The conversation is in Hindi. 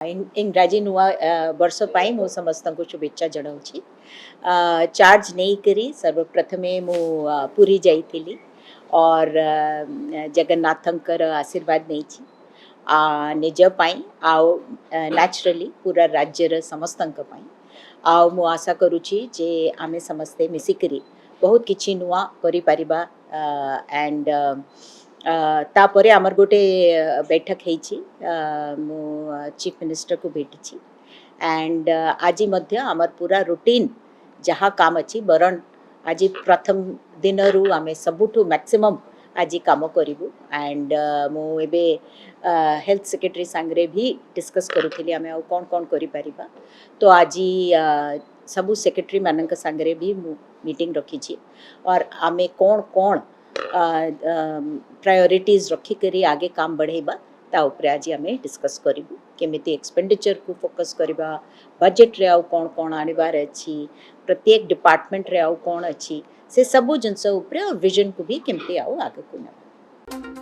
इंग्राजी नुआ वर्ष पाई मु समस्त को शुभेच्छा जनाऊँगी। चार्ज नहीं करी सर्वप्रथमे मु पुरी जाइथिली और जगन्नाथंकर आशीर्वाद नहीं छी निज पाई आओ नेचुरली पूरा राज्यर समस्तंक पाई आओ मु आशा करूची जे आमे समस्ते मिसिकरी बहुत किछि नुआ करि परिबा एंड तापरे आमर गोटे बैठक ହେଇଛି मु चीफ मिनिस्टर को भेटी एंड आज मध्य आमर पूरा रूटीन जहाँ काम अच्छी बरण आज प्रथम दिन रु आमे सबुठु मैक्सिमम आज काम करूँ एंड मु एबे हेल्थ सेक्रेटरी सांगरे भी डिस्कस करूली आमे आउ कौन कौन करि परिबा तो आज सबू सेक्रेटरी मानक सांगरे भी मु मीटिंग रखी और आमे कौन कौन प्रायोरिटीज रखी करी आगे काम बढ़ेबा ता उपरे आज आमे डिस्कस करिबु केमिति एक्सपेंडिचर को फोकस करबा बजेट रे आउ कौन कौन आनिबार अछि प्रत्येक डिपार्टमेंट रे आउ कौन अछि से सबु जिनस उपरे और विजन को भी केमिति आउ आगे को ना।